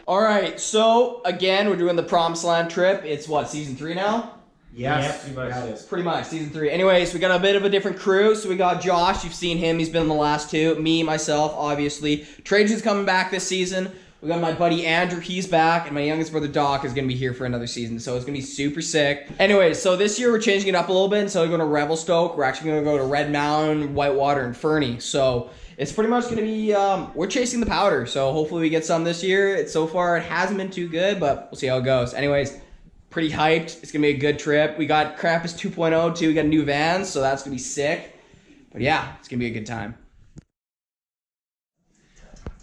All right, so again, we're doing the Promised Land trip. It's what, season 3 now? Yes. Pretty much, season 3. Anyways, we got a bit of a different crew. So we got Josh, you've seen him, he's been in the last 2. Me, myself, obviously. Trajan's coming back this season. We got my buddy Andrew, he's back, and my youngest brother Doc is going to be here for another season, so it's going to be super sick. Anyways, so this year we're changing it up a little bit. Instead of going to Revelstoke, we're actually going to go to Red Mountain, Whitewater, and Fernie. So it's pretty much going to be, we're chasing the powder, so hopefully we get some this year. So far, it hasn't been too good, but we'll see how it goes. Anyways, pretty hyped. It's going to be a good trip. We got Krampus 2.0 too. We got new vans, so that's going to be sick. But yeah, it's going to be a good time.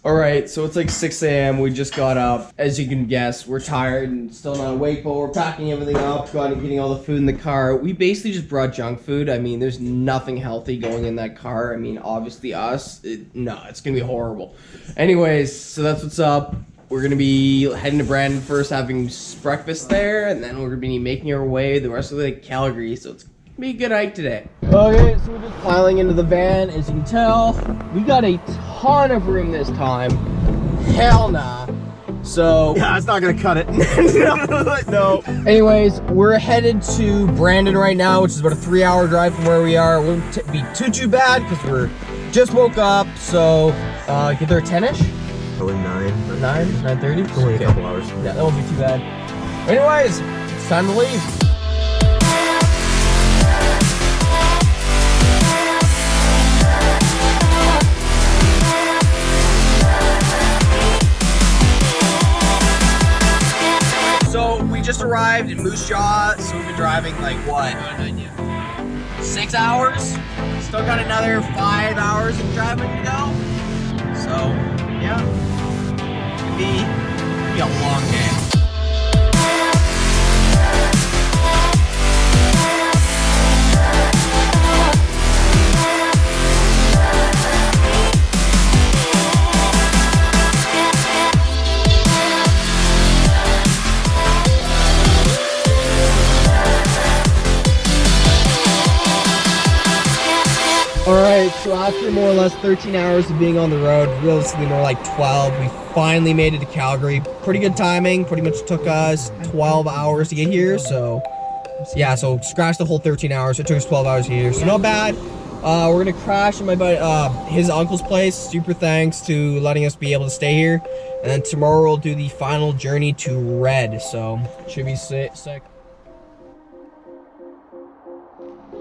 Alright, so it's like 6 a.m. We just got up. As you can guess, we're tired and still not awake, but we're packing everything up, getting all the food in the car. We basically just brought junk food. I mean, there's nothing healthy going in that car. I mean, obviously us. No, it's going to be horrible. Anyways, so that's what's up. We're going to be heading to Brandon first, having breakfast there, and then we're going to be making our way the rest of the way to Calgary, so it's going to be a good hike today. Okay, so we're just piling into the van. As you can tell, we got a ton of room this time. Hell nah. So yeah, it's not gonna cut it. No. Anyways, we're headed to Brandon right now, which is about a 3-hour drive from where we are. It won't be too bad because we're just woke up. So get there at 10ish. Probably 9:30. Only a couple hours. Yeah, that won't be too bad. Anyways, it's time to leave. Just arrived in Moose Jaw, so we've been driving like what? 6 hours? Still got another 5 hours of driving to go. So yeah, it'll be a long day. Alright, so after more or less 13 hours of being on the road, realistically more like 12, we finally made it to Calgary. Pretty good timing, pretty much took us 12 hours to get here, so yeah, so scratch the whole 13 hours, it took us 12 hours to get here, so not bad. We're gonna crash in my buddy, his uncle's place. Super thanks to letting us be able to stay here. And then tomorrow we'll do the final journey to Red, so should be sick.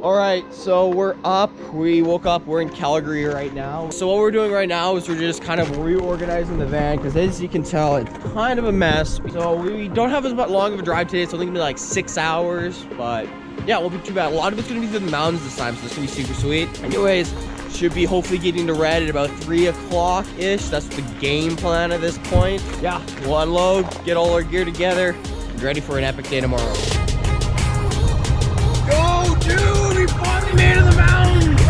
Alright, so we're up. We woke up. We're in Calgary right now. So what we're doing right now is we're just kind of reorganizing the van because as you can tell, it's kind of a mess. So we don't have as much long of a drive today. It's only gonna be like 6 hours, but yeah, it won't be too bad. A lot of it's gonna be through the mountains this time, so it's gonna be super sweet. Anyways, should be hopefully getting to Red at about 3 o'clock-ish. That's the game plan at this point. Yeah, we'll unload, get all our gear together, and ready for an epic day tomorrow. Go, dude! We finally made it to the mountains!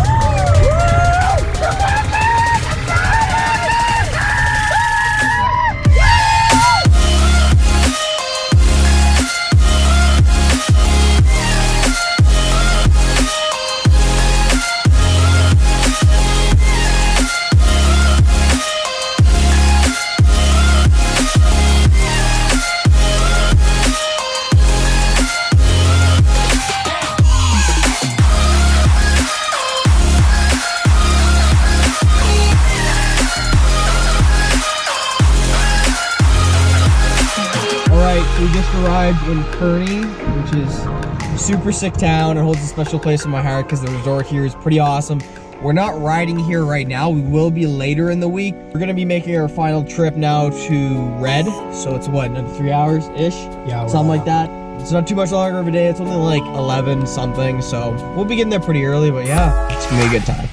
We just arrived in Fernie, which is a super sick town. It holds a special place in my heart because the resort here is pretty awesome. We're not riding here right now. We will be later in the week. We're going to be making our final trip now to Red. So it's what, another 3 hours-ish? Yeah. Something like that. It's not too much longer of a day. It's only like 11 something. So we'll be getting there pretty early, but yeah, it's going to be a good time.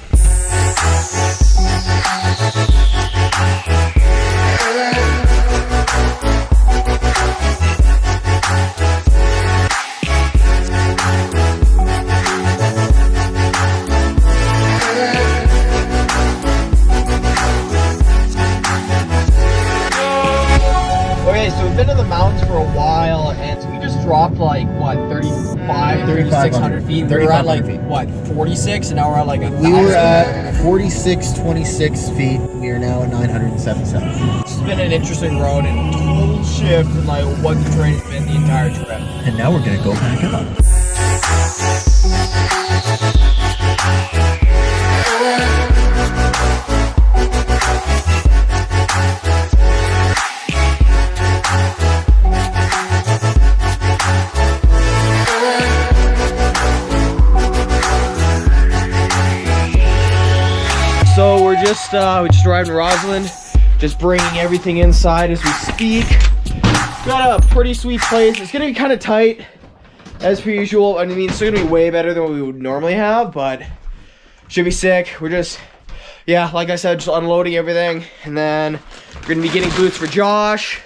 dropped like what 3,600 feet. We were at like what 46, and now we're at like 1,000. We were at 4626 feet. We are now at 977 feet. This has been an interesting road and total shift in like what the terrain has been the entire trip. And now we're gonna go back up. So we just arrived in Rossland, just bringing everything inside as we speak. Got a pretty sweet place. It's gonna be kind of tight as per usual. I mean, it's still gonna be way better than what we would normally have, but should be sick. We're just, yeah, like I said, just unloading everything, and then we're gonna be getting boots for Josh,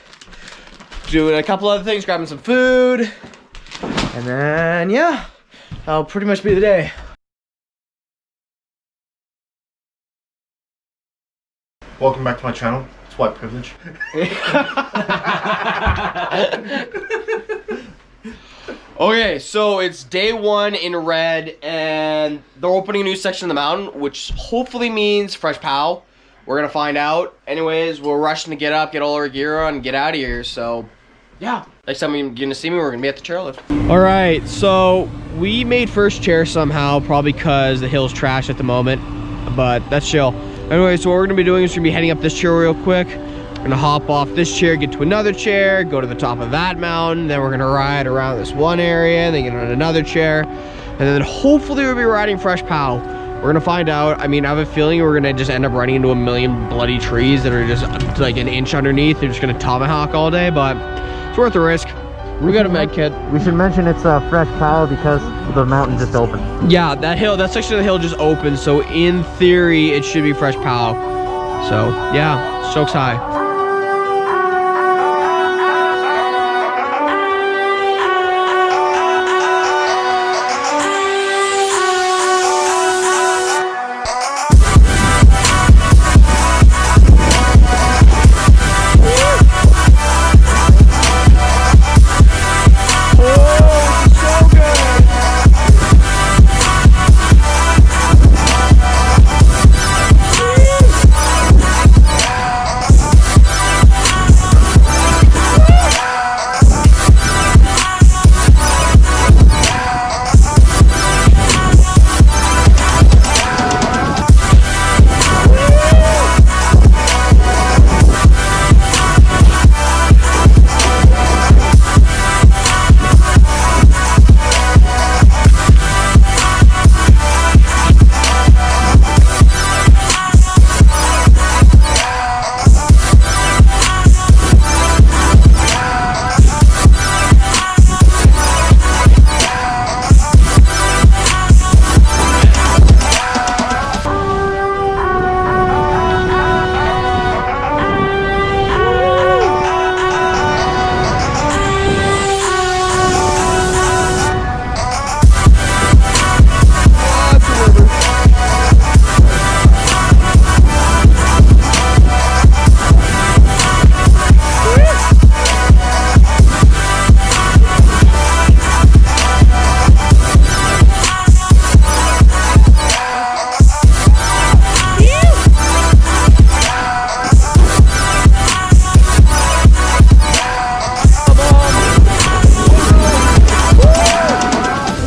doing a couple other things, grabbing some food, and then yeah, that'll pretty much be the day. Welcome back to my channel. It's white privilege. Okay, so it's day one in Red, and they're opening a new section of the mountain, which hopefully means fresh POW. We're gonna find out. Anyways, we're rushing to get up, get all our gear on, and get out of here. So, yeah. Next time you're gonna see me, we're gonna be at the chairlift. All right, so we made first chair somehow, probably because the hill's trash at the moment, but that's chill. Anyway, so what we're gonna be doing is we're gonna be heading up this chair real quick. We're gonna hop off this chair, get to another chair, go to the top of that mountain, then we're gonna ride around this one area, then get on another chair, and then hopefully we'll be riding fresh POW. We're gonna find out. I mean, I have a feeling we're gonna just end up running into a million bloody trees that are just like an inch underneath. They're just gonna tomahawk all day, but it's worth the risk. We got a med kit. We should mention it's a fresh POW because the mountain just opened. Yeah, that section of the hill just opened, so in theory it should be fresh POW. So yeah, stokes high.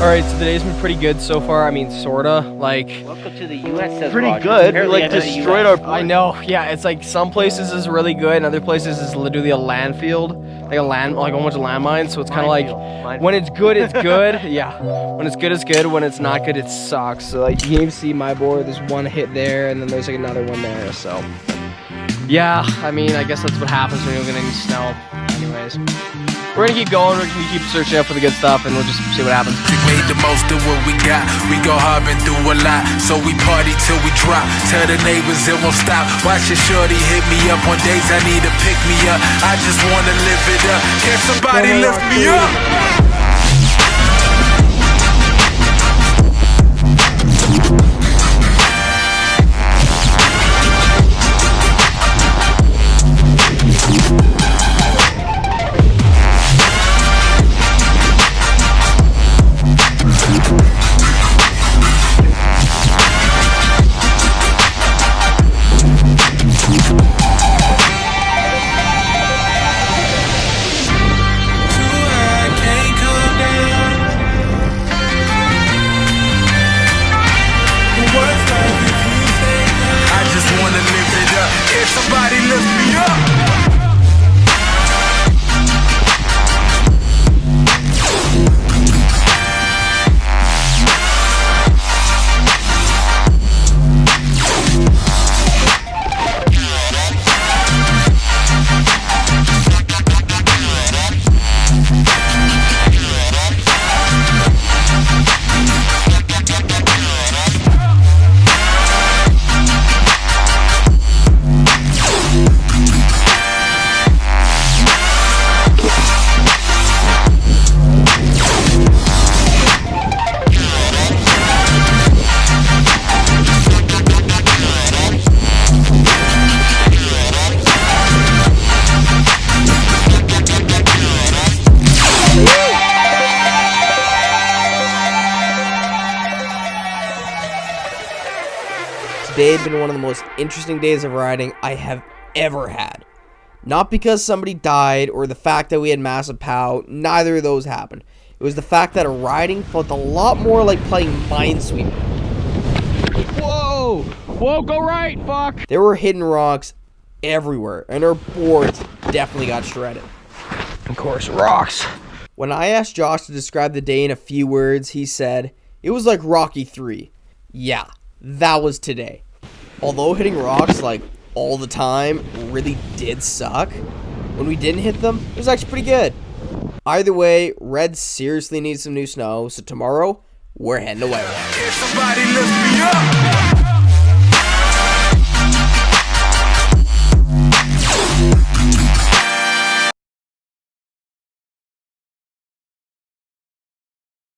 Alright, so the day's been pretty good so far. I mean, sorta. Like, welcome to the U.S. says pretty Roger. good. Apparently Like, destroyed our. I know. Yeah, it's like some places is really good, and other places is literally a landfield, like a bunch of landmines. So it's kind of like when it's good, it's good. Yeah, when it's good, it's good. When it's not good, it sucks. So like, you can even see my board. There's one hit there, and then there's like another one there. So yeah, I mean, I guess that's what happens when you're gonna need snow. Anyways. We're gonna keep going, we're gonna keep searching up for the good stuff, and we'll just see what happens. We made the most of what we got. We go hard and through a lot, so we party till we drop. Tell the neighbors it won't stop. Watch your shorty hit me up on days I need to pick me up. I just wanna live it up. Can somebody lift me up? today had been one of the most interesting days of riding I have ever had. Not because somebody died or the fact that we had massive POW, neither of those happened. It was the fact that riding felt a lot more like playing Minesweeper. Whoa! Whoa, go right, fuck! There were hidden rocks everywhere, and our boards definitely got shredded. Of course, rocks. When I asked Josh to describe the day in a few words, he said, it was like Rocky 3. Yeah, that was today. Although hitting rocks like all the time really did suck, when we didn't hit them, it was actually pretty good. Either way, Red seriously needs some new snow, so tomorrow, we're heading away. Somebody lift me up.